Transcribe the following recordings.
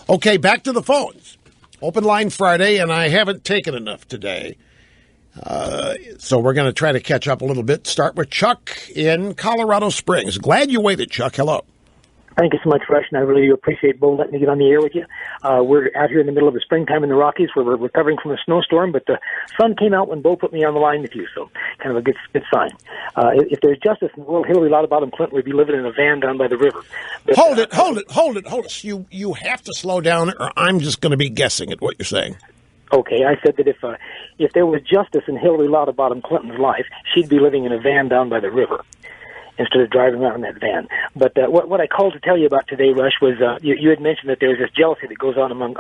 Okay, back to the phones. Open line Friday, and I haven't taken enough today. So we're going to try to catch up a little bit. Start with Chuck in Colorado Springs. Glad you waited, Chuck. Hello. Thank you so much, Rush, and I really do appreciate Bo letting me get on the air with you. We're out here in the middle of the springtime in the Rockies where we're recovering from a snowstorm, but the sun came out when Bo put me on the line with you, so kind of a good sign. If there's justice in the world, Hillary Rodham Clinton would be living in a van down by the river. But, hold it. You have to slow down, or I'm just going to be guessing at what you're saying. Okay, I said that if there was justice in Hillary Rodham Clinton's life, she'd be living in a van down by the river instead of driving around in that van. But what I called to tell you about today, Rush, was you had mentioned that there's this jealousy that goes on among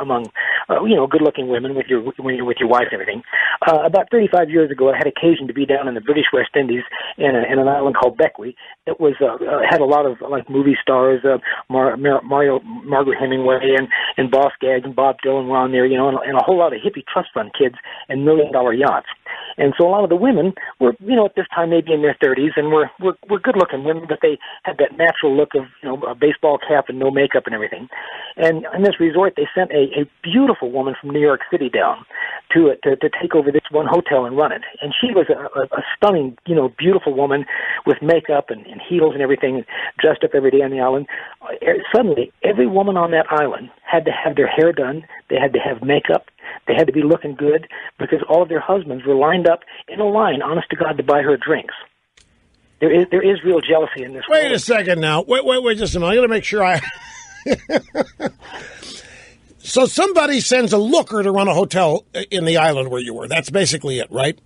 good-looking women when you're with your wife and everything. About 35 years ago, I had occasion to be down in the British West Indies in an island called Bequia. It was had a lot of like movie stars, Margaret Hemingway and Boss Gaggs and Bob Dylan were on there, and a whole lot of hippie trust fund kids and $1 million yachts. And so a lot of the women were, at this time maybe in their 30s, and were good-looking women, but they had that natural look of, a baseball cap and no makeup and everything. And in this resort, they sent a beautiful woman from New York City down to take over this one hotel and run it. And she was a stunning, beautiful woman with makeup and heels and everything, dressed up every day on the island. Suddenly, every woman on that island had to have their hair done. They had to have makeup. They had to be looking good because all of their husbands were lined up in a line, honest to God, to buy her drinks. There is real jealousy in this world. Wait a second now. Wait just a minute. I got to make sure I... So somebody sends a looker to run a hotel in the island where you were. That's basically it, right?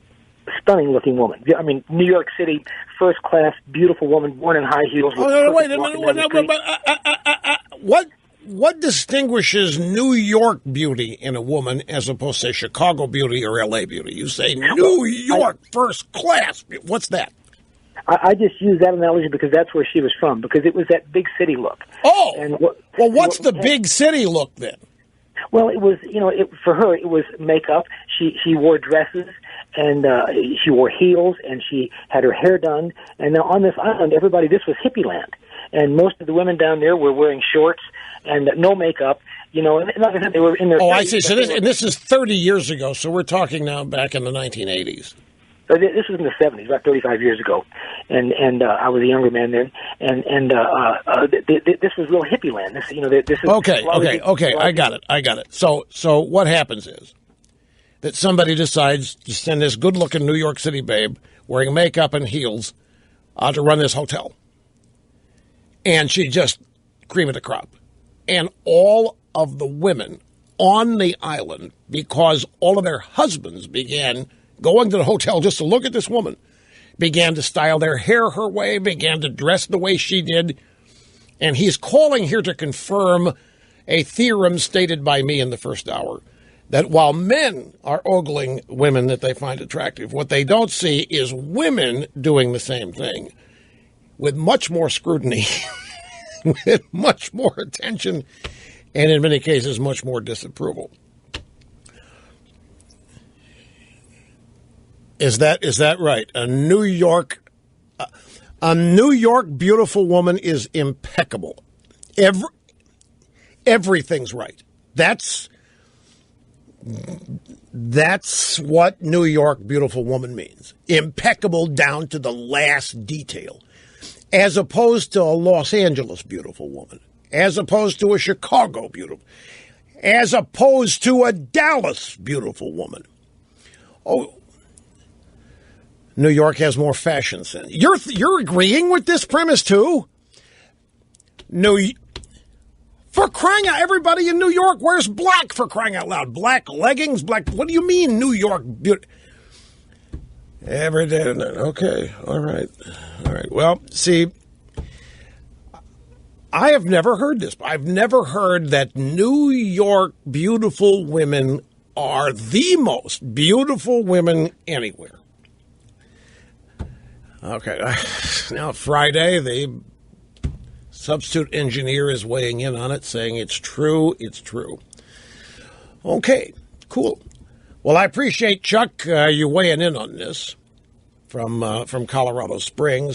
Stunning-looking woman. I mean, New York City, first-class, beautiful woman, born in high heels. Wait a minute. What distinguishes New York beauty in a woman as opposed to Chicago beauty or L.A. beauty? You say New York first class. What's that? I just use that analogy because that's where she was from, because it was that big city look. Oh, and what's the big city look then? Well, it was, for her, it was makeup. She wore dresses, and she wore heels, and she had her hair done. And now on this island, this was hippie land. And most of the women down there were wearing shorts and no makeup, and like I said, they were in their 30s. I see. So this is 30 years ago, so we're talking now back in the 1980s. So this was in the 70s, about 35 years ago, and I was a younger man then, and this was real hippie land. This is okay. I got it. So what happens is that somebody decides to send this good-looking New York City babe wearing makeup and heels to run this hotel, and she just cream of the crop, and all of the women on the island, because all of their husbands began going to the hotel just to look at this woman, began to style their hair her way, began to dress the way she did. And he's calling here to confirm a theorem stated by me in the first hour, that while men are ogling women that they find attractive, what they don't see is women doing the same thing with much more scrutiny, with much more attention, and in many cases, much more disapproval. Is that right? A New York beautiful woman is impeccable. Everything's right. That's what New York beautiful woman means. Impeccable down to the last detail. As opposed to a Los Angeles beautiful woman. As opposed to a Chicago beautiful. As opposed to a Dallas beautiful woman. Oh, New York has more fashion sense. You're agreeing with this premise too? For crying out, everybody in New York wears black, for crying out loud. Black leggings, black. What do you mean New York beauty? Every day and night. Okay, all right. Well, see, I have never heard this. I've never heard that New York beautiful women are the most beautiful women anywhere. Okay, now Friday, the substitute engineer is weighing in on it, saying it's true. Okay, cool. Well, I appreciate, Chuck, you weighing in on this from Colorado Springs.